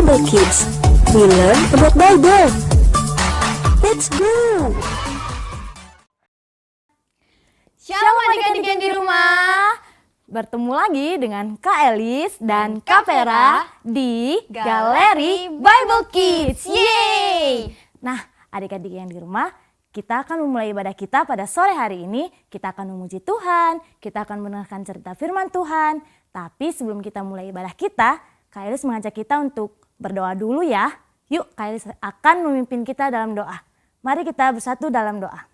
Bible Kids. We learn about Bible. Let's go! Shalom adik-adik yang di rumah. Bertemu lagi dengan Kak Elis dan Kak Vera di Galeri Bible Kids. Yeay! Nah, adik-adik yang di rumah, kita akan memulai ibadah kita pada sore hari ini. Kita akan memuji Tuhan, kita akan mendengarkan cerita firman Tuhan. Tapi sebelum kita mulai ibadah kita, Kak Elis mengajak kita untuk berdoa dulu ya. Yuk, Kak Elis akan memimpin kita dalam doa. Mari kita bersatu dalam doa.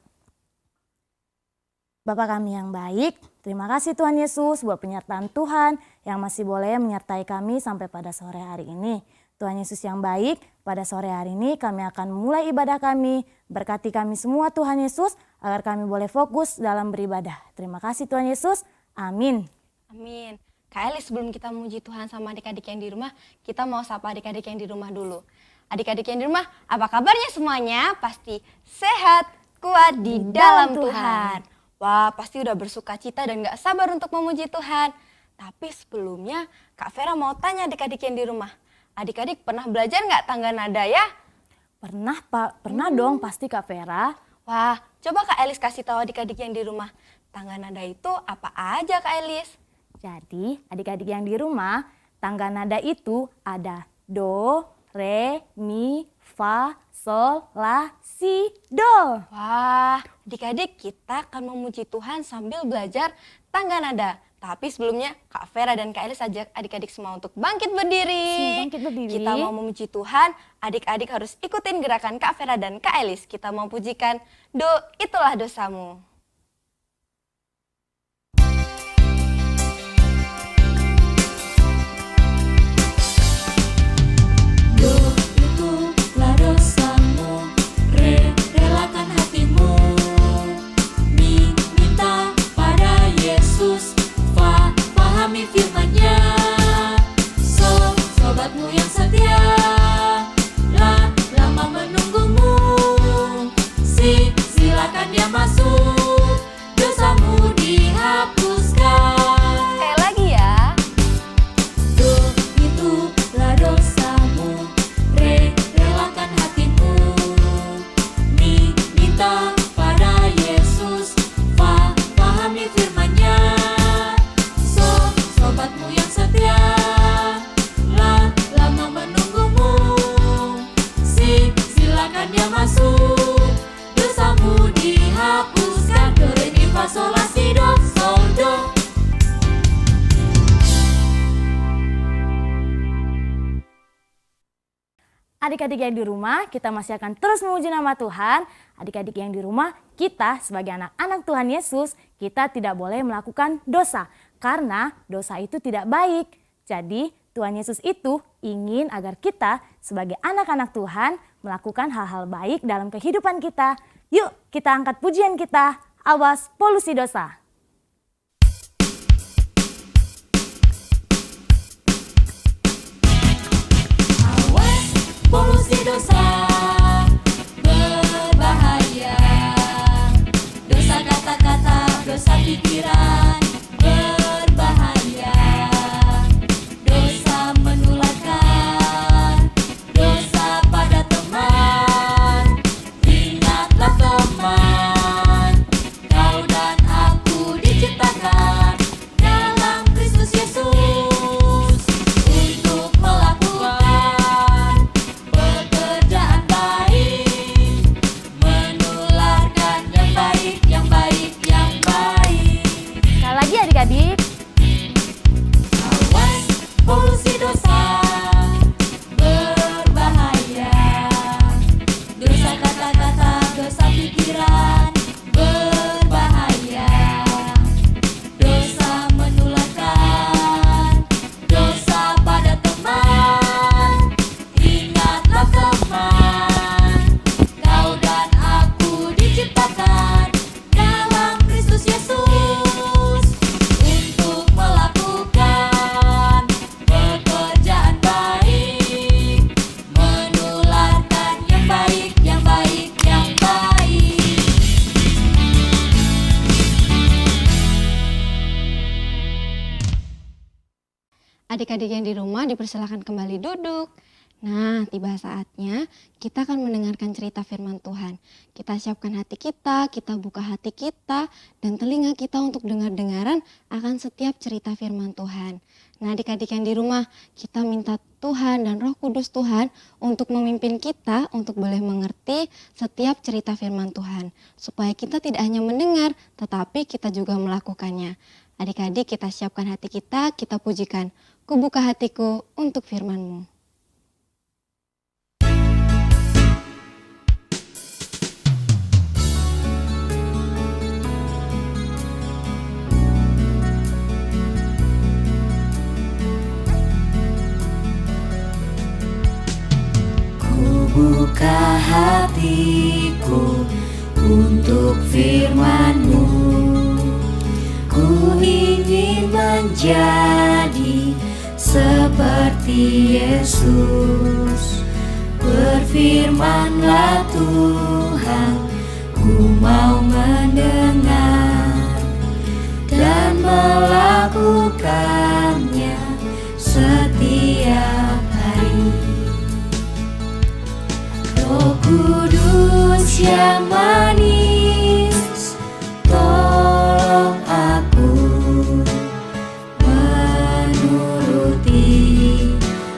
Bapa kami yang baik, terima kasih Tuhan Yesus buat penyertaan Tuhan yang masih boleh menyertai kami sampai pada sore hari ini. Tuhan Yesus yang baik, pada sore hari ini kami akan mulai ibadah kami. Berkati kami semua Tuhan Yesus agar kami boleh fokus dalam beribadah. Terima kasih Tuhan Yesus, amin. Amin. Kak Elis, sebelum kita memuji Tuhan sama adik-adik yang di rumah, kita mau sapa adik-adik yang di rumah dulu. Adik-adik yang di rumah, apa kabarnya semuanya? Pasti sehat, kuat di dalam Tuhan. Wah, pasti udah bersuka cita dan gak sabar untuk memuji Tuhan. Tapi sebelumnya, Kak Vera mau tanya adik-adik yang di rumah. Adik-adik pernah belajar gak tangga nada ya? Pernah Pak, pernah dong pasti Kak Vera. Wah, coba Kak Elis kasih tahu adik-adik yang di rumah. Tangga nada itu apa aja Kak Elis? Jadi adik-adik yang di rumah, tangga nada itu ada do, re, mi, fa, sol, la, si, do. Wah, adik-adik kita akan memuji Tuhan sambil belajar tangga nada. Tapi sebelumnya Kak Vera dan Kak Elis ajak adik-adik semua untuk bangkit berdiri. Bangkit berdiri. Kita mau memuji Tuhan, adik-adik harus ikutin gerakan Kak Vera dan Kak Elis. Kita mau pujikan Do Itulah Dosamu. Firman-Nya, sobatmu yang setia, lama menunggumu. Silakan dia masuk, dosamu dihapuskan. Sekali lagi ya. Do itulah dosamu, relakan hatimu. Minta pada Yesus, pahami firman-Nya. Sobatmu yang setia, lama menunggumu. Silakan dia masuk, dosamu dihapuskan. Do, re, mi, fa, sol, la, si, do, sol, do. Adik-adik yang di rumah, kita masih akan terus memuji nama Tuhan. Adik-adik yang di rumah, kita sebagai anak-anak Tuhan Yesus, kita tidak boleh melakukan dosa. Karena dosa itu tidak baik. Jadi Tuhan Yesus itu ingin agar kita sebagai anak-anak Tuhan melakukan hal-hal baik dalam kehidupan kita. Yuk kita angkat pujian kita, awas polusi dosa. Awas polusi dosa, berbahaya. Dosa kata-kata, dosa pikiran, berbahaya. Dosa menularkan, dosa pada teman. Ingatlah teman, kau dan aku diciptakan dalam Kristus Yesus untuk melakukan pekerjaan baik, menularkan yang baik, yang baik, yang baik. Sekali lagi adik-adik. Awas polusi dosa, berbahaya. Dosa kata-kata, dosa pikiran, berbahaya. Dosa menularkan, dosa pada teman. Ingatlah teman, kau dan aku diciptakan dalam Kristus Yesus untuk melakukan pekerjaan baik, menularkan yang baik, yang baik, yang baik. Adik-adik yang di rumah dipersilakan kembali duduk. Nah, tiba saatnya kita akan mendengarkan cerita firman Tuhan. Kita siapkan hati kita buka hati kita, dan telinga kita untuk dengar-dengaran akan setiap cerita firman Tuhan. Nah, adik-adik yang di rumah, kita minta Tuhan dan Roh Kudus Tuhan untuk memimpin kita untuk boleh mengerti setiap cerita firman Tuhan. Supaya kita tidak hanya mendengar, tetapi kita juga melakukannya. Adik-adik, kita siapkan hati kita pujikan. Kubuka hatiku untuk firman-Mu. Buka hatiku untuk firman-Mu. Ku ingin menjadi seperti Yesus. Berfirman-Lah Tuhan, ku mau mendengar dan melakukannya setiap hari. Roh Kudus yang manis, tolong aku menuruti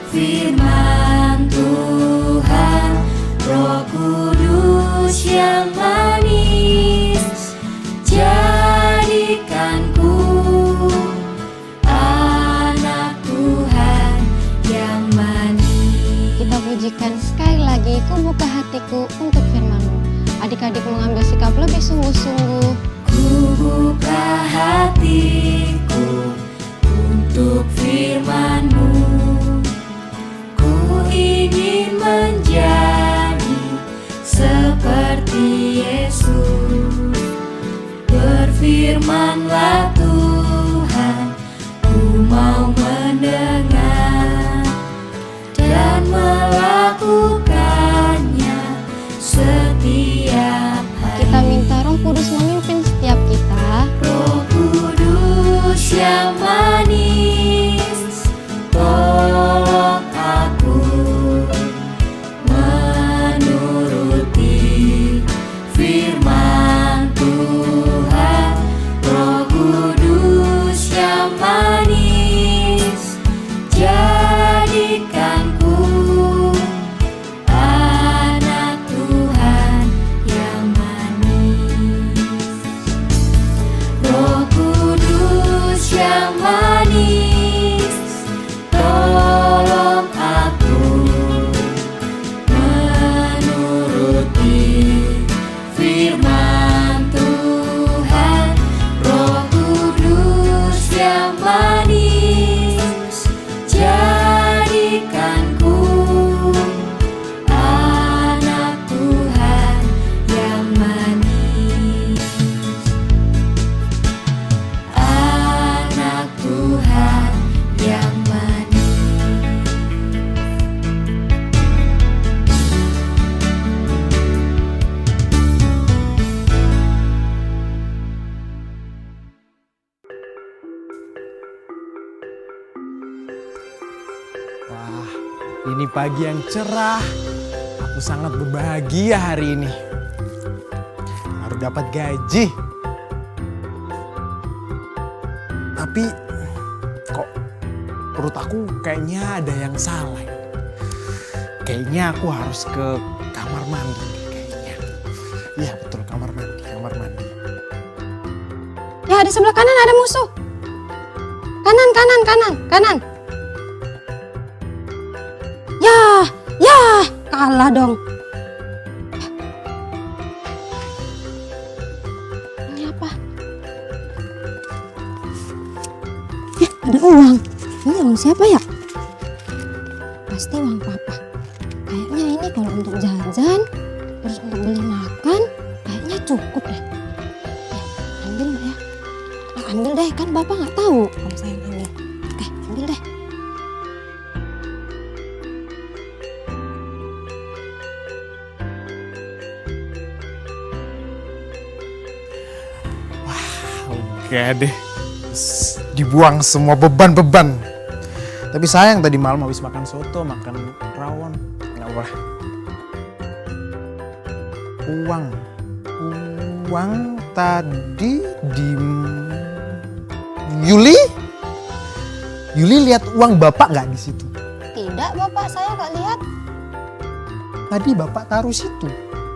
firman Tuhan. Roh Kudus yang manis, jadikanku anak Tuhan yang manis. Kita pujikan sekali lagi, ku buka hatiku untuk firman-Mu. Adik-adik mengambil sikap lebih sungguh-sungguh. Ku buka hatiku untuk firman-Mu. Ku ingin menjadi seperti Yesus. Berfirman-Lah Tuhan, ku mau mendengar dan melakukannya setiap hari. Kita minta Roh Kudus memimpin setiap kita. Roh Kudus yang manis, tolong aku menuruti firman Tuhan. Roh Kudus yang manis, jadikanku anak Tuhan yang manis. Roh Kudus yang manis, tolong aku menuruti firman Tuhan. Roh Kudus yang manis, jadikanku anak Tuhan yang manis. Anak Tuhan yang manis. Wah, ini pagi yang cerah. Aku sangat berbahagia hari ini. Baru dapat gaji. Tapi kok perut aku kayaknya ada yang salah. Kayaknya aku harus ke kamar mandi kayaknya. Iya betul, kamar mandi. Ya, di sebelah kanan ada musuh. Kanan. Ya, kalah dong. Ini apa? Ya, ada uang. Ini uang siapa ya? Pasti uang papa. Kayaknya ini kalau untuk jajan, terus untuk beli makan, kayaknya cukup deh. Ya, ambil nggak ya? Ambil deh, kan bapak nggak tahu kalau saya yang ambil. Oke, ambil deh. Oke deh, dibuang semua beban-beban. Tapi sayang tadi malam habis makan soto, makan rawon. Nggak boleh. Uang tadi di Yuli lihat uang bapak nggak di situ? Tidak Bapak, saya nggak lihat. Tadi bapak taruh situ.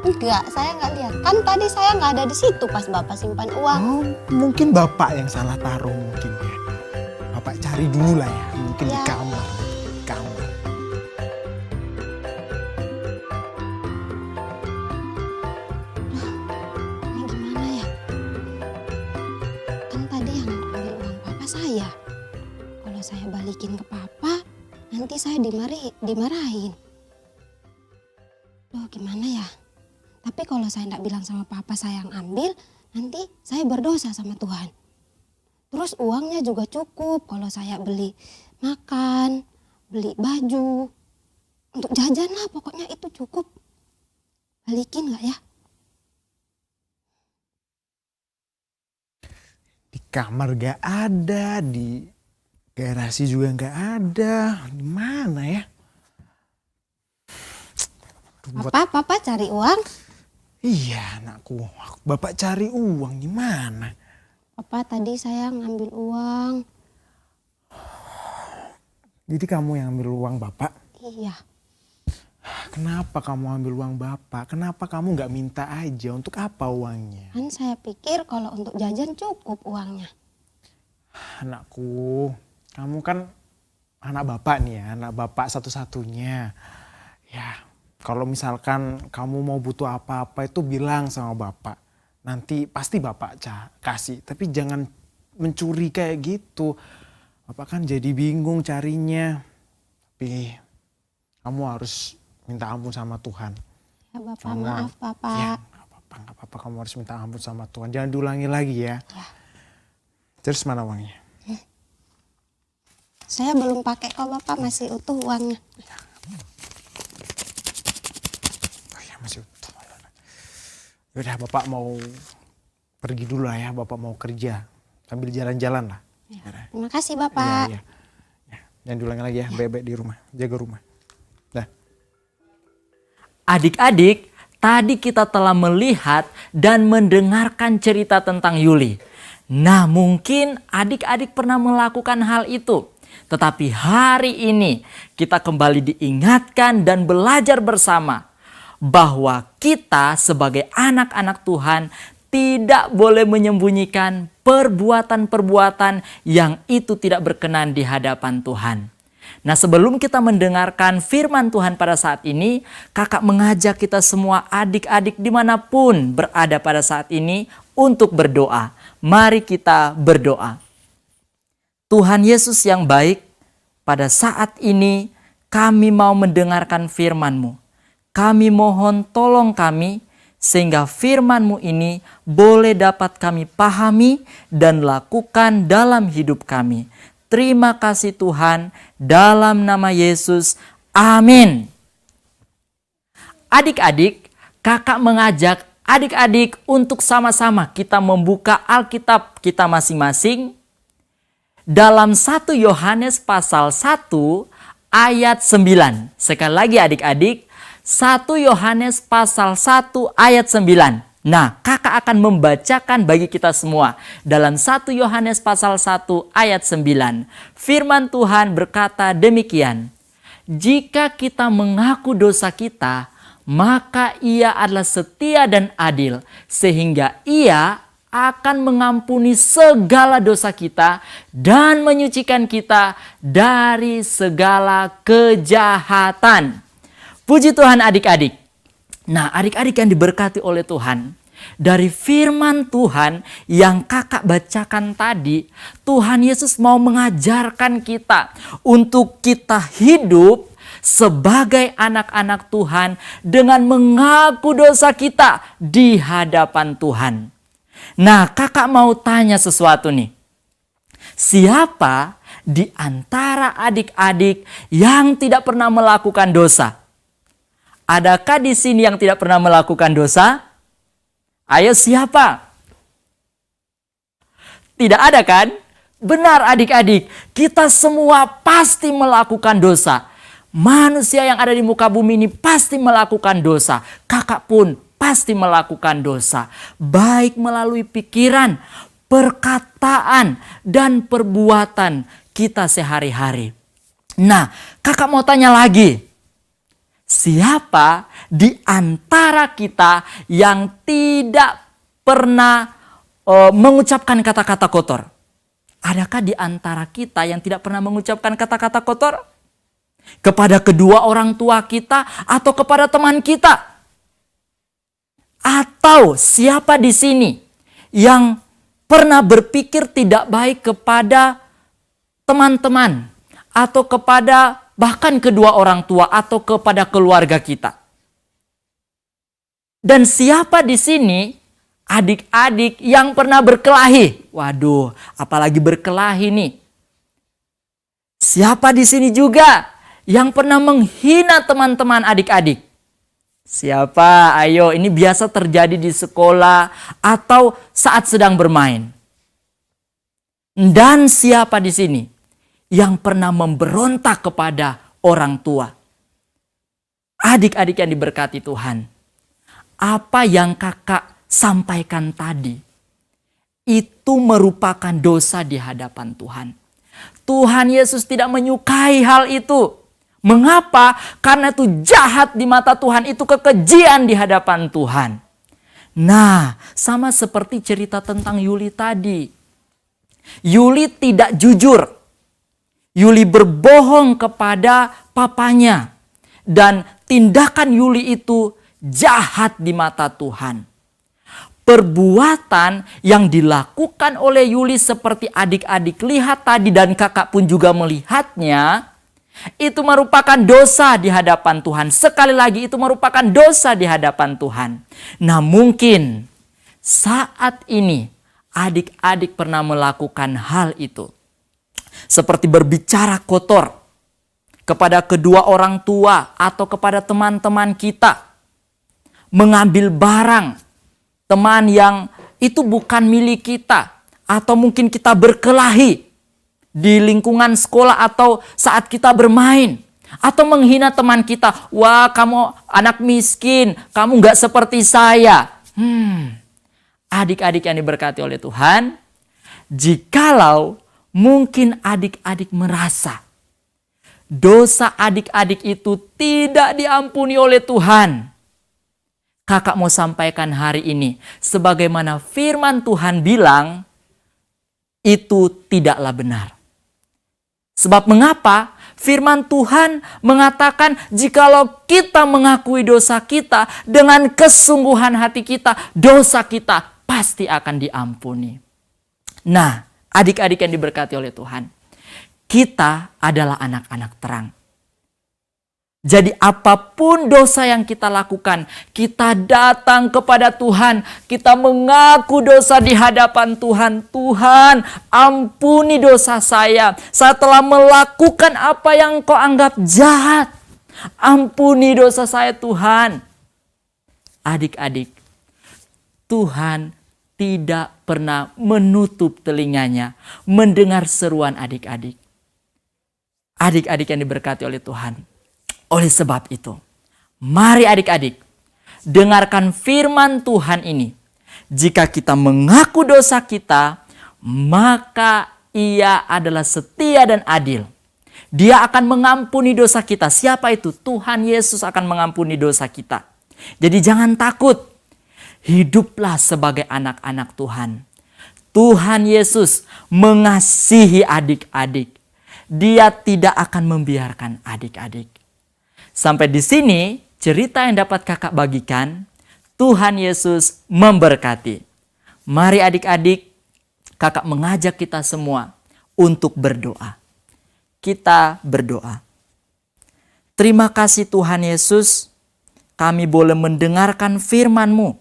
Enggak, saya nggak lihat. Kan tadi saya nggak ada di situ pas Bapak simpan uang. Oh, mungkin bapak yang salah taruh mungkin ya. Bapak cari dulu lah ya, mungkin di Ya. kamar. Di kamar. Ini gimana ya? Kan tadi yang ambil uang Papa saya. Kalau saya balikin ke Papa, nanti saya dimarahin. Loh gimana ya? Tapi kalau saya nggak bilang sama Papa saya yang ambil, nanti saya berdosa sama Tuhan. Terus uangnya juga cukup kalau saya beli makan, beli baju. Untuk jajan lah pokoknya itu cukup. Balikin nggak ya? Di kamar gak ada, di garasi juga gak ada. Di mana ya? Aduh, Papa cari uang. Iya anakku, bapak cari uang gimana? Papa tadi saya ngambil uang. Jadi kamu yang ambil uang bapak? Iya. Kenapa kamu ambil uang bapak? Kenapa kamu gak minta aja? Untuk apa uangnya? Kan saya pikir kalau untuk jajan cukup uangnya. Anakku, kamu kan anak bapak nih ya, anak bapak satu-satunya. Ya, kalau misalkan kamu mau butuh apa-apa itu bilang sama bapak. Nanti pasti bapak kasih, tapi jangan mencuri kayak gitu. Bapak kan jadi bingung carinya. Tapi kamu harus minta ampun sama Tuhan. Ya Bapak, Kamu- maaf Papa. Ya, gak apa-apa, kamu harus minta ampun sama Tuhan. Jangan diulangi lagi ya. Ya. Terus mana uangnya? Saya belum pakai kok Bapak, masih utuh uangnya. Oh ya masih utuh. Yaudah bapak mau pergi dulu lah ya, bapak mau kerja. Sambil jalan-jalan lah. Ya. Terima kasih Bapak. Iya, iya. Ya, jangan diulangi lagi ya, bebek di rumah. Jaga rumah. Dah. Adik-adik, tadi kita telah melihat dan mendengarkan cerita tentang Yuli. Nah, mungkin adik-adik pernah melakukan hal itu. Tetapi hari ini kita kembali diingatkan dan belajar bersama bahwa kita sebagai anak-anak Tuhan tidak boleh menyembunyikan perbuatan-perbuatan yang itu tidak berkenan di hadapan Tuhan. Nah, sebelum kita mendengarkan firman Tuhan pada saat ini, kakak mengajak kita semua adik-adik dimanapun berada pada saat ini untuk berdoa. Mari kita berdoa. Tuhan Yesus yang baik, pada saat ini kami mau mendengarkan firman-Mu. Kami mohon tolong kami sehingga firman-Mu ini boleh dapat kami pahami dan lakukan dalam hidup kami. Terima kasih Tuhan, dalam nama Yesus. Amin. Adik-adik, kakak mengajak adik-adik untuk sama-sama kita membuka Alkitab kita masing-masing dalam 1 Yohanes pasal 1 ayat 9. Sekali lagi adik-adik, 1 Yohanes pasal 1 ayat 9. Nah, kakak akan membacakan bagi kita semua dalam 1 Yohanes pasal 1 ayat 9. Firman Tuhan berkata demikian. Jika kita mengaku dosa kita, maka Ia adalah setia dan adil, sehingga Ia akan mengampuni segala dosa kita dan menyucikan kita dari segala kejahatan. Puji Tuhan adik-adik. Nah, adik-adik yang diberkati oleh Tuhan, dari firman Tuhan yang kakak bacakan tadi, Tuhan Yesus mau mengajarkan kita untuk kita hidup sebagai anak-anak Tuhan dengan mengaku dosa kita di hadapan Tuhan. Nah, kakak mau tanya sesuatu nih. Siapa di antara adik-adik yang tidak pernah melakukan dosa? Adakah di sini yang tidak pernah melakukan dosa? Ayo siapa? Tidak ada kan? Benar adik-adik, kita semua pasti melakukan dosa. Manusia yang ada di muka bumi ini pasti melakukan dosa. Kakak pun pasti melakukan dosa. Baik melalui pikiran, perkataan, dan perbuatan kita sehari-hari. Nah, kakak mau tanya lagi. Siapa di antara kita yang tidak pernah mengucapkan kata-kata kotor? Adakah di antara kita yang tidak pernah mengucapkan kata-kata kotor? Kepada kedua orang tua kita atau kepada teman kita? Atau siapa di sini yang pernah berpikir tidak baik kepada teman-teman atau kepada bahkan kedua orang tua atau kepada keluarga kita? Dan siapa di sini adik-adik yang pernah berkelahi? Waduh, apalagi berkelahi nih. Siapa di sini juga yang pernah menghina teman-teman adik-adik? Siapa? Ayo, ini biasa terjadi di sekolah atau saat sedang bermain. Dan siapa di sini yang pernah memberontak kepada orang tua? Adik-adik yang diberkati Tuhan, apa yang kakak sampaikan tadi itu merupakan dosa di hadapan Tuhan. Tuhan Yesus tidak menyukai hal itu. Mengapa? Karena itu jahat di mata Tuhan, itu kekejian di hadapan Tuhan. Nah, sama seperti cerita tentang Yuli tadi. Yuli tidak jujur. Yuli berbohong kepada papanya. Dan tindakan Yuli itu jahat di mata Tuhan. Perbuatan yang dilakukan oleh Yuli seperti adik-adik lihat tadi dan kakak pun juga melihatnya, itu merupakan dosa di hadapan Tuhan. Sekali lagi, itu merupakan dosa di hadapan Tuhan. Nah, mungkin saat ini adik-adik pernah melakukan hal itu. Seperti berbicara kotor kepada kedua orang tua atau kepada teman-teman kita. Mengambil barang teman yang itu bukan milik kita. Atau mungkin kita berkelahi di lingkungan sekolah atau saat kita bermain. Atau menghina teman kita. Wah, kamu anak miskin, kamu gak seperti saya. Adik-adik yang diberkati oleh Tuhan, jikalau mungkin adik-adik merasa dosa adik-adik itu tidak diampuni oleh Tuhan, kakak mau sampaikan hari ini, sebagaimana firman Tuhan bilang, itu tidaklah benar. Sebab mengapa? Firman Tuhan mengatakan jikalau kita mengakui dosa kita dengan kesungguhan hati kita, dosa kita pasti akan diampuni. Nah, adik-adik yang diberkati oleh Tuhan, kita adalah anak-anak terang. Jadi apapun dosa yang kita lakukan, kita datang kepada Tuhan, kita mengaku dosa di hadapan Tuhan. Tuhan, ampuni dosa saya. Saya telah melakukan apa yang kau anggap jahat. Ampuni dosa saya Tuhan. Adik-adik, Tuhan tidak pernah menutup telinganya mendengar seruan adik-adik. Adik-adik yang diberkati oleh Tuhan. Oleh sebab itu, mari adik-adik, dengarkan firman Tuhan ini. Jika kita mengaku dosa kita, maka Ia adalah setia dan adil. Dia akan mengampuni dosa kita. Siapa itu? Tuhan Yesus akan mengampuni dosa kita. Jadi jangan takut. Hiduplah sebagai anak-anak Tuhan. Tuhan Yesus mengasihi adik-adik. Dia tidak akan membiarkan adik-adik. Sampai di sini cerita yang dapat kakak bagikan. Tuhan Yesus memberkati. Mari adik-adik, kakak mengajak kita semua untuk berdoa. Kita berdoa. Terima kasih Tuhan Yesus, kami boleh mendengarkan firman-Mu.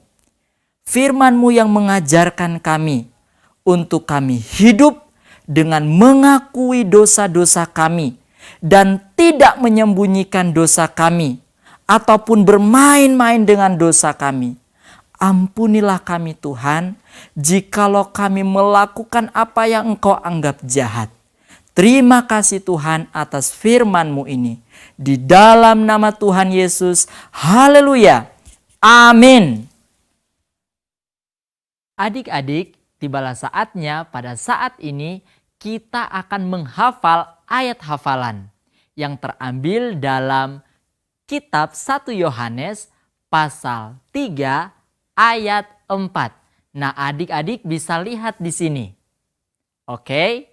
Firman-Mu yang mengajarkan kami untuk kami hidup dengan mengakui dosa-dosa kami dan tidak menyembunyikan dosa kami ataupun bermain-main dengan dosa kami. Ampunilah kami Tuhan, jikalau kami melakukan apa yang Engkau anggap jahat. Terima kasih Tuhan atas firman-Mu ini. Di dalam nama Tuhan Yesus, haleluya, amin. Adik-adik, tibalah saatnya pada saat ini kita akan menghafal ayat hafalan yang terambil dalam kitab 1 Yohanes pasal 3 ayat 4. Nah, adik-adik bisa lihat di sini. Oke?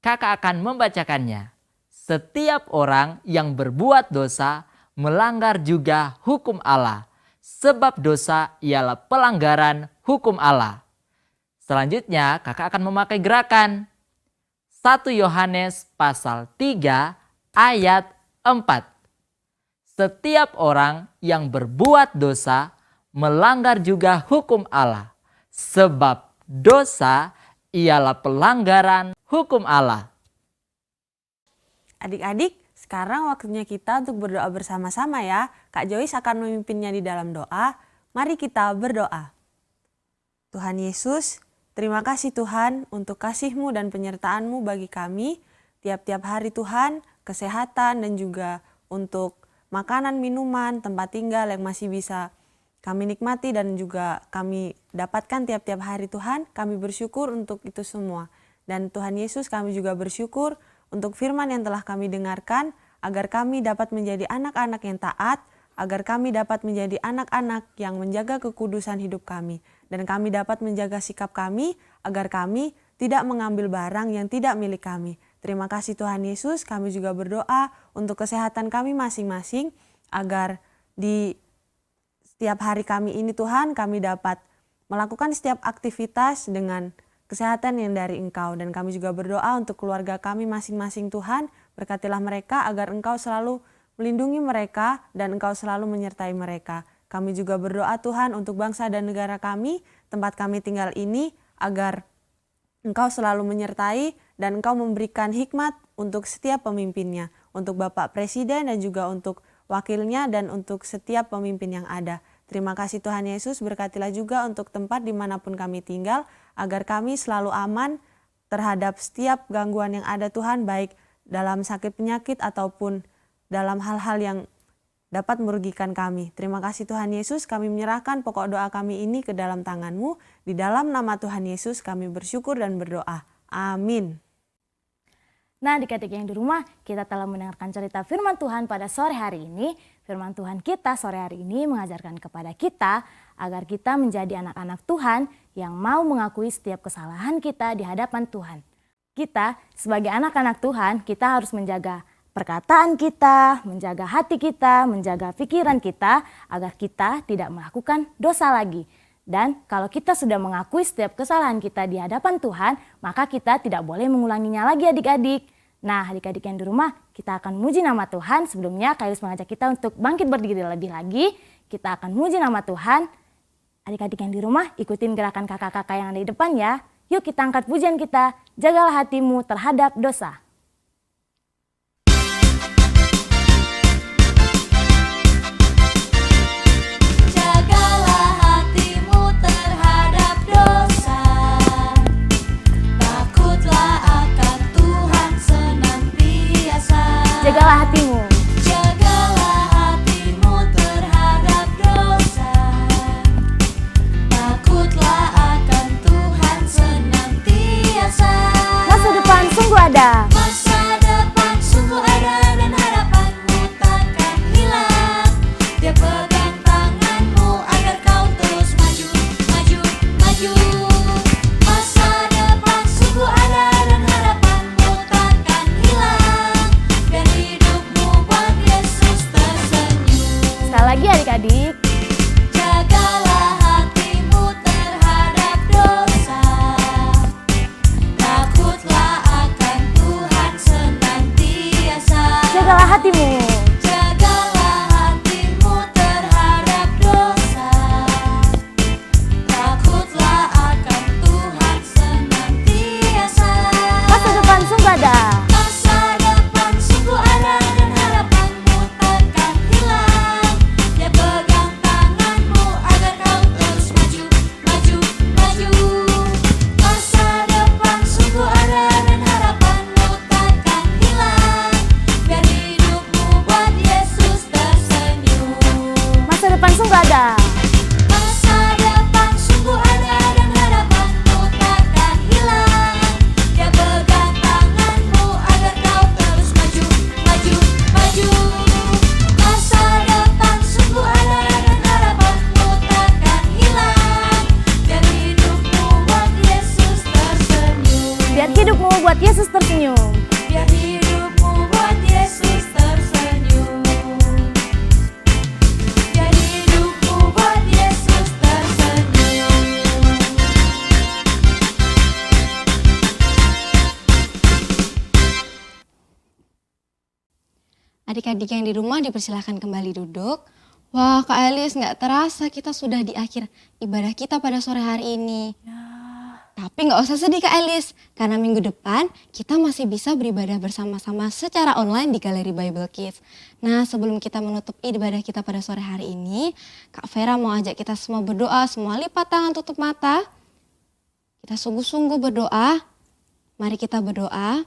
Kakak akan membacakannya. Setiap orang yang berbuat dosa melanggar juga hukum Allah, sebab dosa ialah pelanggaran hukum Allah. Selanjutnya kakak akan memakai gerakan 1 Yohanes pasal 3 ayat 4. Setiap orang yang berbuat dosa melanggar juga hukum Allah, sebab dosa ialah pelanggaran hukum Allah. Adik-adik, sekarang waktunya kita untuk berdoa bersama-sama ya. Kak Joyce akan memimpinnya di dalam doa. Mari kita berdoa. Tuhan Yesus, terima kasih Tuhan untuk kasih-Mu dan penyertaan-Mu bagi kami. Tiap-tiap hari Tuhan, kesehatan dan juga untuk makanan, minuman, tempat tinggal yang masih bisa kami nikmati dan juga kami dapatkan tiap-tiap hari Tuhan. Kami bersyukur untuk itu semua. Dan Tuhan Yesus, kami juga bersyukur untuk firman yang telah kami dengarkan, agar kami dapat menjadi anak-anak yang taat, agar kami dapat menjadi anak-anak yang menjaga kekudusan hidup kami. Dan kami dapat menjaga sikap kami, agar kami tidak mengambil barang yang tidak milik kami. Terima kasih Tuhan Yesus, kami juga berdoa untuk kesehatan kami masing-masing, agar di setiap hari kami ini Tuhan, kami dapat melakukan setiap aktivitas dengan kesehatan yang dari Engkau. Dan kami juga berdoa untuk keluarga kami masing-masing Tuhan, berkatilah mereka agar Engkau selalu melindungi mereka dan Engkau selalu menyertai mereka. Kami juga berdoa Tuhan untuk bangsa dan negara kami, tempat kami tinggal ini, agar Engkau selalu menyertai dan Engkau memberikan hikmat untuk setiap pemimpinnya, untuk Bapak Presiden dan juga untuk wakilnya dan untuk setiap pemimpin yang ada. Terima kasih Tuhan Yesus, berkatilah juga untuk tempat dimanapun kami tinggal, agar kami selalu aman terhadap setiap gangguan yang ada Tuhan, baik dalam sakit penyakit ataupun dalam hal-hal yang dapat merugikan kami. Terima kasih Tuhan Yesus, kami menyerahkan pokok doa kami ini ke dalam tangan-Mu. Di dalam nama Tuhan Yesus kami bersyukur dan berdoa. Amin. Nah, adik-adik yang di rumah, kita telah mendengarkan cerita firman Tuhan pada sore hari ini. Firman Tuhan kita sore hari ini mengajarkan kepada kita agar kita menjadi anak-anak Tuhan yang mau mengakui setiap kesalahan kita di hadapan Tuhan. Kita sebagai anak-anak Tuhan, kita harus menjaga perkataan kita, menjaga hati kita, menjaga pikiran kita agar kita tidak melakukan dosa lagi. Dan kalau kita sudah mengakui setiap kesalahan kita di hadapan Tuhan, maka kita tidak boleh mengulanginya lagi adik-adik. Nah, adik-adik yang di rumah, kita akan muji nama Tuhan. Sebelumnya, Kak Iris mengajak kita untuk bangkit berdiri lebih lagi. Kita akan muji nama Tuhan. Adik-adik yang di rumah, ikutin gerakan kakak-kakak yang ada di depan ya. Yuk kita angkat pujian kita, jagalah hatimu terhadap dosa. Jagalah hatimu terhadap dosa. Takutlah akan Tuhan senantiasa. Jagalah hatimu. Jagalah hatimu terhadap dosa. Takutlah akan Tuhan senantiasa. Masa depan sungguh ada. buat Yesus tersenyum. Biar hidupmu buat Yesus tersenyum. Biar hidupmu buat Yesus tersenyum. Adik-adik yang di rumah dipersilahkan kembali duduk. Wah Kak Elis, nggak terasa kita sudah di akhir ibadah kita pada sore hari ini. Tapi nggak usah sedih Kak Elis, karena minggu depan kita masih bisa beribadah bersama-sama secara online di Galeri Bible Kids. Nah sebelum kita menutup ibadah kita pada sore hari ini, Kak Vera mau ajak kita semua berdoa, semua lipat tangan tutup mata. Kita sungguh-sungguh berdoa, mari kita berdoa.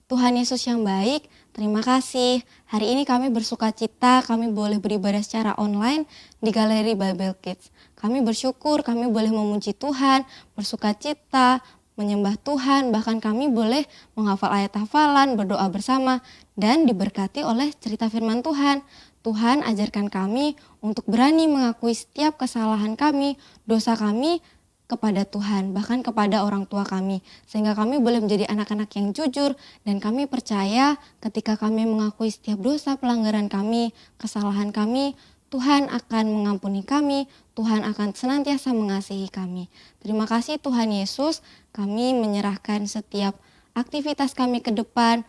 Tuhan Yesus yang baik, terima kasih. Hari ini kami bersuka cita, kami boleh beribadah secara online di Galeri Bible Kids. Kami bersyukur, kami boleh memuji Tuhan, bersuka cita, menyembah Tuhan, bahkan kami boleh menghafal ayat hafalan, berdoa bersama, dan diberkati oleh cerita firman Tuhan. Tuhan ajarkan kami untuk berani mengakui setiap kesalahan kami, dosa kami, kepada Tuhan, bahkan kepada orang tua kami. Sehingga kami boleh menjadi anak-anak yang jujur dan kami percaya ketika kami mengakui setiap dosa pelanggaran kami, kesalahan kami, Tuhan akan mengampuni kami, Tuhan akan senantiasa mengasihi kami. Terima kasih Tuhan Yesus, kami menyerahkan setiap aktivitas kami ke depan,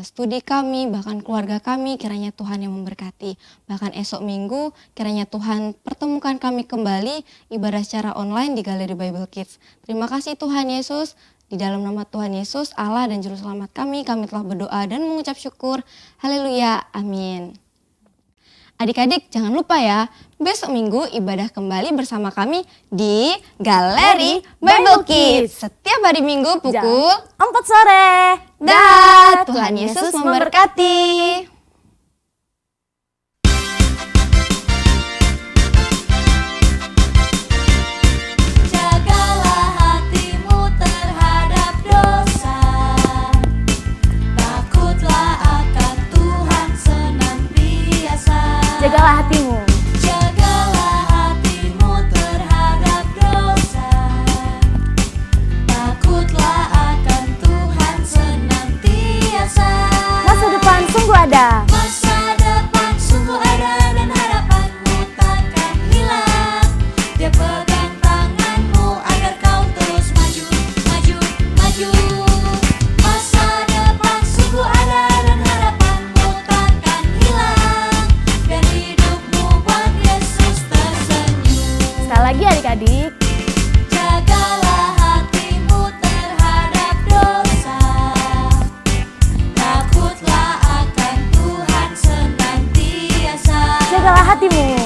studi kami, bahkan keluarga kami, kiranya Tuhan yang memberkati. Bahkan esok minggu, kiranya Tuhan pertemukan kami kembali ibadah secara online di Galeri Bible Kids. Terima kasih Tuhan Yesus, di dalam nama Tuhan Yesus, Allah dan Juru Selamat kami telah berdoa dan mengucap syukur. Haleluya, amin. Adik-adik jangan lupa ya, besok minggu ibadah kembali bersama kami di Galeri Bible Kids. Setiap hari Minggu pukul 4 sore. dah. Tuhan Yesus memberkati. Jagalah hatimu terhadap dosa. Takutlah akan Tuhan senantiasa. Jagalah hatimu. Jagalah hatimu terhadap dosa. Takutlah akan Tuhan senantiasa. Masa depan sungguh ada. Masa depan sungguh ada dan harapanmu takkan hilang. Dia pegang tanganmu agar kau terus maju, maju, maju. Masa depan sungguh ada dan harapanmu takkan hilang. Biar hidupmu buat Yesus tersenyum. Sekali lagi adik-adik. Jagalah hatimu terhadap dosa. Takutlah akan Tuhan senantiasa. Jagalah hatimu.